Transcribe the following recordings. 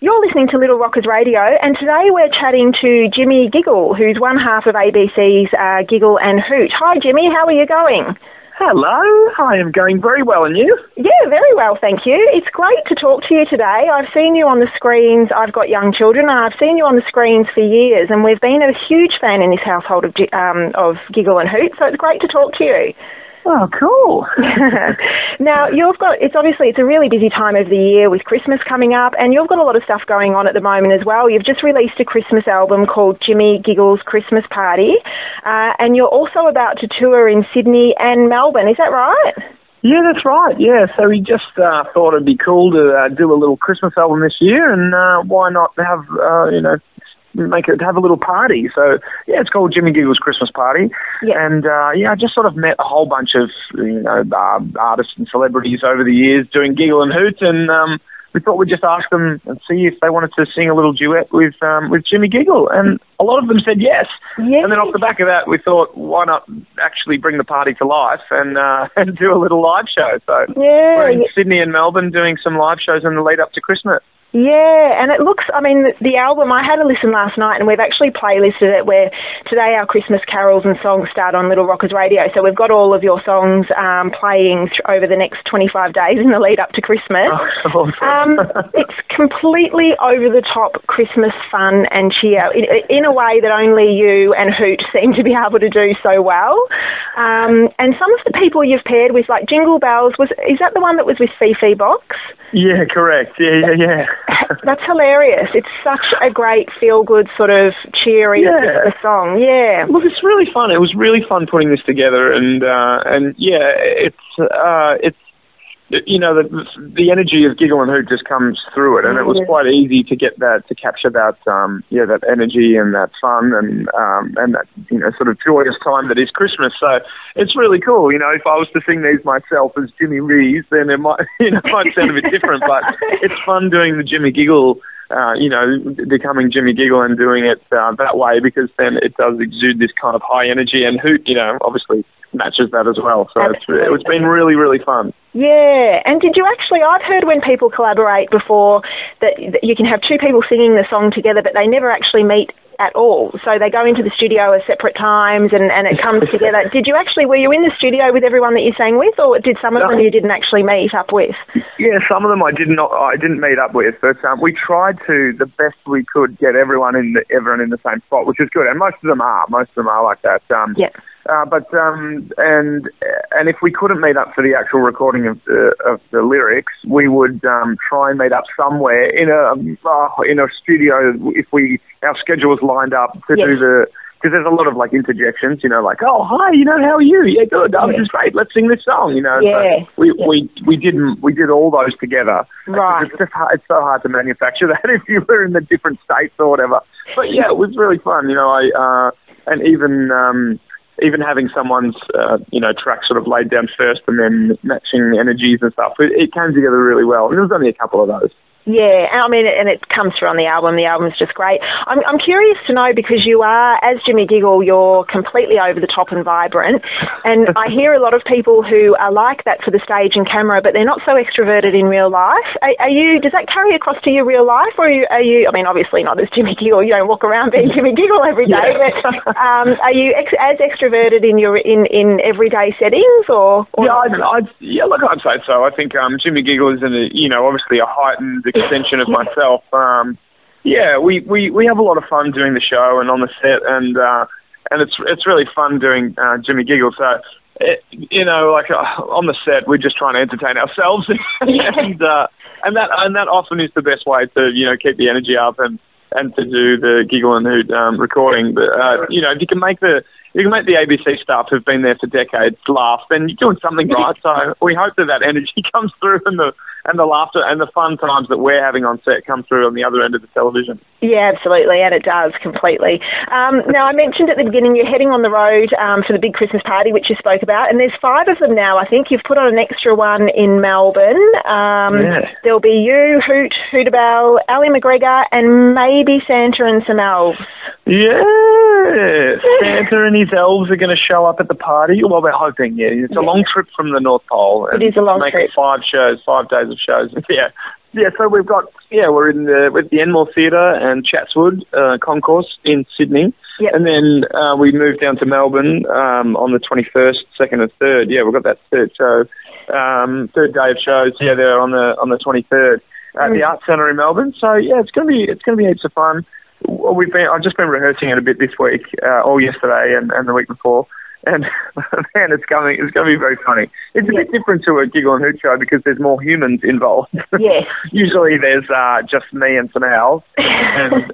You're listening to Little Rockers Radio, and today we're chatting to Jimmy Giggle, who's one half of ABC's Giggle and Hoot. Hi, Jimmy. How are you going? Hello. I am going very well, and you? Yeah, very well, thank you. It's great to talk to you today. I've seen you on the screens. I've got young children, and I've seen you on the screens for years, and we've been a huge fan in this household of Giggle and Hoot, so it's great to talk to you. Oh, cool. Now, it's a really busy time of the year with Christmas coming up, and you've got a lot of stuff going on at the moment as well. You've just released a Christmas album called Jimmy Giggle's Christmas Party, and you're also about to tour in Sydney and Melbourne. Is that right? Yeah, that's right. Yeah, so we just thought it'd be cool to do a little Christmas album this year, and why not have, have a little party. So, yeah, it's called Jimmy Giggle's Christmas Party. Yeah. And, I just sort of met a whole bunch of, artists and celebrities over the years doing Giggle and Hoot, and we thought we'd just ask them and see if they wanted to sing a little duet with Jimmy Giggle. And a lot of them said yes. Yeah. And then off the back of that, we thought, why not actually bring the party to life and do a little live show? So we're in Sydney and Melbourne doing some live shows in the lead up to Christmas. Yeah, and it looks, the album, I had a listen last night, and we've actually playlisted it where today our Christmas carols and songs start on Little Rockers Radio, so we've got all of your songs playing over the next 25 days in the lead up to Christmas. Oh, awesome. It's completely over-the-top Christmas fun and cheer in a way that only you and Hoot seem to be able to do so well. And some of the people you've paired with, like Jingle Bells, is that the one that was with Fifi Box? Yeah, correct. Yeah. That's hilarious. It's such a great feel-good sort of cheery Christmas song. Yeah. Look, it's really fun. It was really fun putting this together, and it's the energy of Giggle and Hoot just comes through it, and it was quite easy to get that, to capture that that energy and that fun and that sort of joyous time that is Christmas. So it's really cool. If I was to sing these myself as Jimmy Rees, then it might might sound a bit different, but it's fun doing the Jimmy Giggle. Becoming Jimmy Giggle and doing it that way, because then it does exude this kind of high energy, and Hoot, obviously matches that as well. So it's been really, really fun. Yeah, and did you actually, I've heard when people collaborate before that you can have two people singing the song together, but they never actually meet at all. So they go into the studio at separate times and it comes together. Were you in the studio with everyone that you sang with, or did some of them you didn't actually meet up with? Yeah, some of them I didn't meet up with, but we tried to, the best we could, get everyone in the same spot, which is good, and most of them are like that. And if we couldn't meet up for the actual recording of the lyrics, we would try and meet up somewhere in a studio if our schedule was lined up to do the, because there's a lot of interjections, oh hi, how are you? Yeah, good. Oh, this is great. Let's sing this song. Yeah. So we did all those together. Right. It's so hard to manufacture that if you were in the different states or whatever. But yeah, it was really fun. And even having someone's, track sort of laid down first and then matching energies and stuff, it came together really well. And there was only a couple of those. Yeah, and it comes through on the album. The album's just great. I'm curious to know, because you are, as Jimmy Giggle, you're completely over the top and vibrant, and I hear a lot of people who are like that for the stage and camera, but they're not so extroverted in real life. Does that carry across to your real life, or are you, obviously not as Jimmy Giggle, you don't walk around being Jimmy Giggle every day, but are you as extroverted in everyday settings, or I'd say so. I think Jimmy Giggle is obviously a heightened extension of myself. We have a lot of fun doing the show and on the set, and it's really fun doing Jimmy Giggle. So on the set, we're just trying to entertain ourselves, and that often is the best way to keep the energy up and to do the Giggle and Hoot recording. But if you can make the ABC staff who've been there for decades laugh, then you're doing something right. So we hope that energy comes through, and the laughter and the fun times that we're having on set come through on the other end of the television. Yeah, absolutely, and it does completely. Now, I mentioned at the beginning you're heading on the road for the big Christmas party, which you spoke about, and there's 5 of them now. I think you've put on an extra one in Melbourne. There'll be you, Hoot, Hootabelle, Ali McGregor, and maybe Santa and some elves. Yeah, Santa and his elves are going to show up at the party. Well, we're hoping, It's a long trip from the North Pole. It is a long trip. 5 shows, 5 days of shows. Yeah. Yeah, so we're with the Enmore Theatre and Chatswood Concourse in Sydney. Yep. And then we moved down to Melbourne on the 21st, 2nd and 3rd. Yeah, we've got that third show, third day of shows. Yeah, there on the 23rd at the Arts Centre in Melbourne. So yeah, it's gonna be heaps of fun. I've just been rehearsing it a bit this week, all yesterday and the week before. And man, it's going to be very funny. It's a bit different to a Giggle and Hoot show because there's more humans involved. Yes. Usually there's just me and some owls. And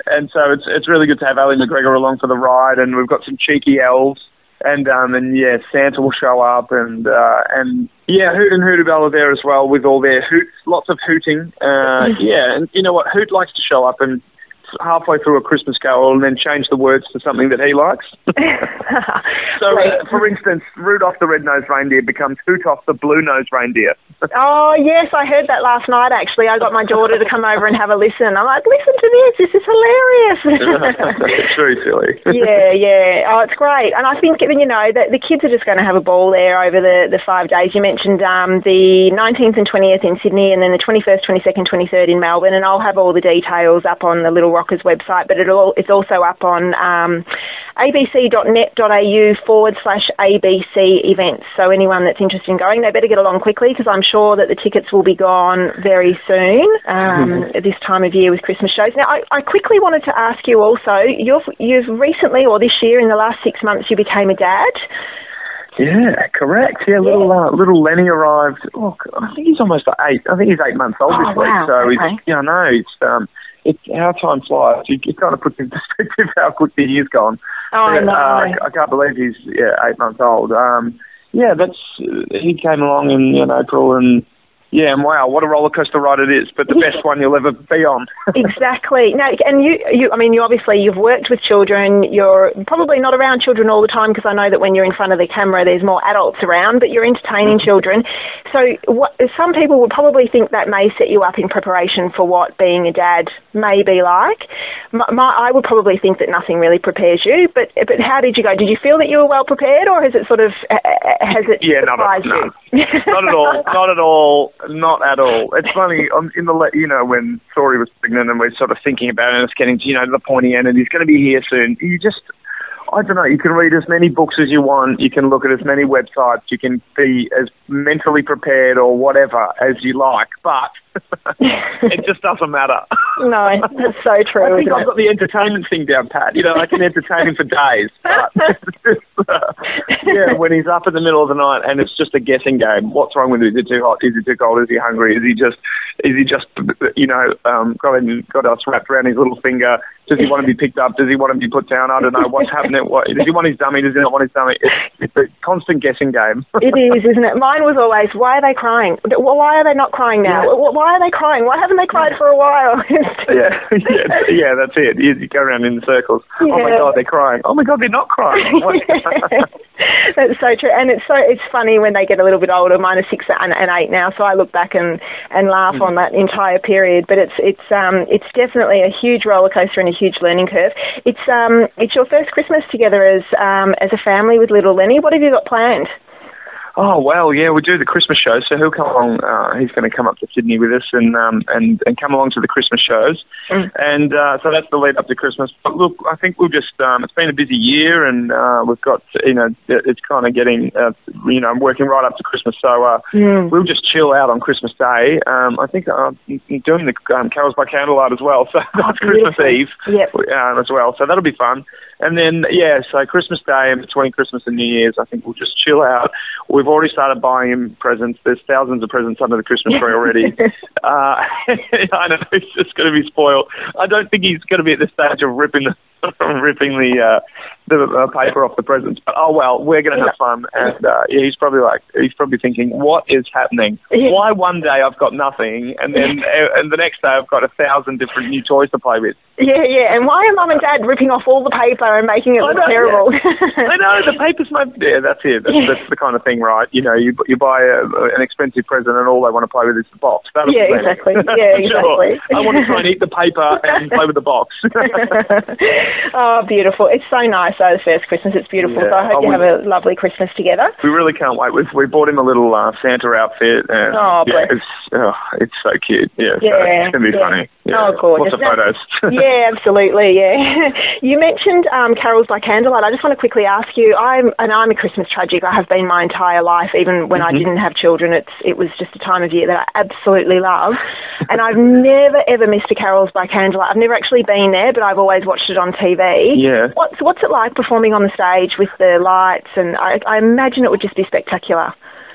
and so it's really good to have Ali McGregor along for the ride, and we've got some cheeky elves, and Santa will show up, and Hoot and Hootabelle are there as well with all their hoots, lots of hooting. And you know what, Hoot likes to show up and halfway through a Christmas carol and then change the words to something that he likes. So, for instance, Rudolph the Red-Nosed Reindeer becomes Hootoff the Blue-Nosed Reindeer. Oh, yes, I heard that last night, actually. I got my daughter to come over and have a listen. I'm like, listen to this is hilarious. It's very silly. Yeah. Oh, it's great. And I think, that the kids are just going to have a ball there over the 5 days. You mentioned the 19th and 20th in Sydney, and then the 21st, 22nd, 23rd in Melbourne, and I'll have all the details up on the Little Rockers website, but it's also up on abc.net.au/ABC events. So anyone that's interested in going, they better get along quickly because I'm sure that the tickets will be gone very soon at this time of year with Christmas shows. Now, I quickly wanted to ask you also, you've recently, or this year, in the last 6 months, you became a dad. Yeah, correct. Yeah, little Lenny arrived. Oh, I think he's almost 8. I think he's 8 months old this week. So okay. It's how time flies. It kind of puts in perspective how quickly the year's gone. Oh, no. I can't believe he's 8 months old. He came along in April, and and wow, what a roller coaster ride it is, but the best one you'll ever be on. Exactly. Now, and you obviously, you've worked with children. You're probably not around children all the time because I know that when you're in front of the camera, there's more adults around, but you're entertaining children. So some people would probably think that may set you up in preparation for what being a dad may be like. I would probably think that nothing really prepares you, but how did you go? Did you feel that you were well prepared, or has it surprised you? Not at all. It's funny, when Tori was pregnant and we're sort of thinking about it and it's getting to, the pointy end and he's going to be here soon. I don't know, you can read as many books as you want, you can look at as many websites, you can be as mentally prepared or whatever as you like, but it just doesn't matter. No, that's so true. I think I've got the entertainment thing down pat. I can entertain him for days. But when he's up in the middle of the night and it's just a guessing game. What's wrong with him? Is it too hot? Is he too cold? Is he hungry? Is he just got us wrapped around his little finger? Does he want to be picked up? Does he want to be put down? I don't know. What's happening? Does he want his dummy? Does he not want his dummy? It's a constant guessing game. It is, isn't it? Mine was always, why are they crying? Why are they not crying now? Why are they crying? Why haven't they cried for a while? Yeah, that's it. You go around in circles. Yeah. Oh my God, they're crying. Oh my God, they're not crying. That's so true. And it's funny when they get a little bit older. Mine are 6 and 8 now, so I look back and laugh on that entire period. But it's definitely a huge roller coaster and a huge learning curve. It's your first Christmas together as a family with little Lenny. What have you got planned? Oh, well, yeah, we do the Christmas show, so he'll come along. He's going to come up to Sydney with us and come along to the Christmas shows. And so that's the lead up to Christmas. But look, I think we'll just, it's been a busy year and we've got, it's kind of getting, I'm working right up to Christmas. So we'll just chill out on Christmas Day. I think I'm doing the Carols by Candlelight as well. So that's Christmas Eve as well. So that'll be fun. And then, so Christmas Day and between Christmas and New Year's, I think we'll just chill out. We've already started buying him presents. There's thousands of presents under the Christmas tree already. I know he's just going to be spoiled. I don't think he's going to be at the stage of ripping the paper off the presents. But oh well, we're going to have fun. And he's probably thinking, what is happening? Why one day I've got nothing, and then and the next day I've got 1,000 different new toys to play with. Yeah. And why are Mum and Dad ripping off all the paper and making it look terrible? Yeah. I know, the paper's that's it. That's the kind of thing, right? You buy an expensive present and all they want to play with is the box. Exactly. Yeah, exactly. Sure. I want to try and eat the paper and play with the box. Oh, beautiful. It's so nice, though, the first Christmas. It's beautiful. Yeah. So I hope you have a lovely Christmas together. We really can't wait. We bought him a little Santa outfit. And, it's so cute. Yeah, so it's going to be funny. Yeah. Oh, gorgeous. Lots of photos. Yeah, absolutely, yeah. You mentioned carols by candlelight. I just want to quickly ask you, I'm a Christmas tragic. I have been my entire life, even when I didn't have children. It was just a time of year that I absolutely love. And I've never, ever missed a carols by candlelight. I've never actually been there, but I've always watched it on TV. Yeah. What's it like performing on the stage with the lights? And I imagine it would just be spectacular.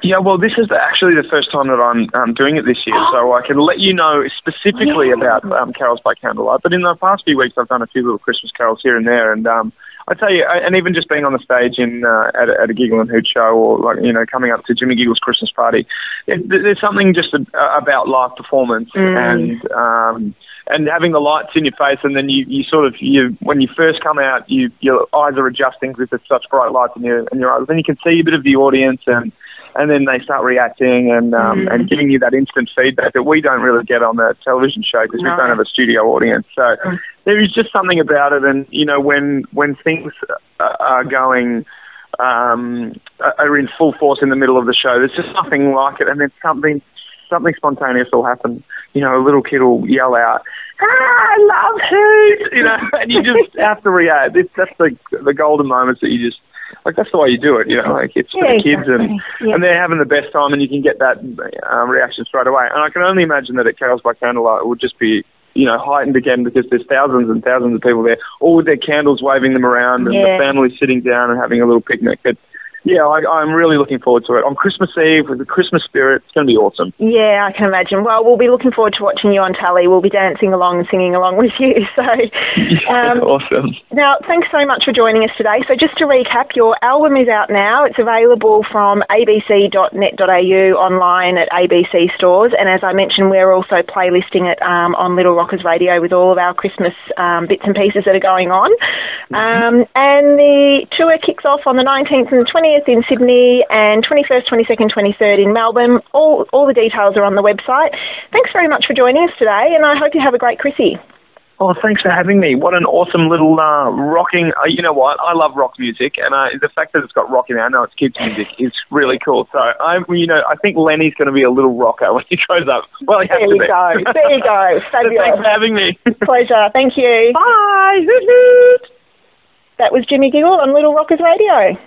Yeah, well, this is actually the first time that I'm doing it this year, so I can let you know specifically about carols by candlelight. But in the past few weeks, I've done a few little Christmas carols here and there, and I tell you, and even just being on the stage at a Giggle and Hoot show, or coming up to Jimmy Giggle's Christmas party, there's something just about live performance and having the lights in your face, and then you when you first come out, your eyes are adjusting because there's such bright lights in your eyes. Then you can see a bit of the audience, and then they start reacting and giving you that instant feedback that we don't really get on the television show because we don't have a studio audience. So there is just something about it, and when things are going are in full force in the middle of the show, there's just nothing like it, and then something spontaneous will happen. A little kid will yell out, "I love Hoot!" And you just have to react. That's the golden moments that you just, that's the way you do it, it's for the kids and they're having the best time, and you can get that reaction straight away. And I can only imagine that at Carols by Candlelight it would just be, heightened again because there's thousands and thousands of people there, all with their candles waving them around and the family sitting down and having a little picnic. I'm really looking forward to it. On Christmas Eve, with the Christmas spirit, it's going to be awesome. Yeah, I can imagine. Well, we'll be looking forward to watching you on telly. We'll be dancing along and singing along with you. So, awesome. Now, thanks so much for joining us today. So just to recap, your album is out now. It's available from abc.net.au, online at ABC stores. And as I mentioned, we're also playlisting it on Little Rockers Radio with all of our Christmas bits and pieces that are going on. And the tour kicks off on the 19th and the 20th in Sydney, and 21st, 22nd, 23rd in Melbourne. All the details are on the website. Thanks very much for joining us today, and I hope you have a great Chrissy. Oh, thanks for having me. What an awesome little rocking... you know what? I love rock music, and the fact that it's got rock in it, I know it's kids' music, is really cool. So, I think Lenny's going to be a little rocker when he grows up. Well, he has to be. There you go. Fabulous. So thanks for having me. Pleasure. Thank you. Bye. Hoot hoot. That was Jimmy Giggle on Little Rockers Radio.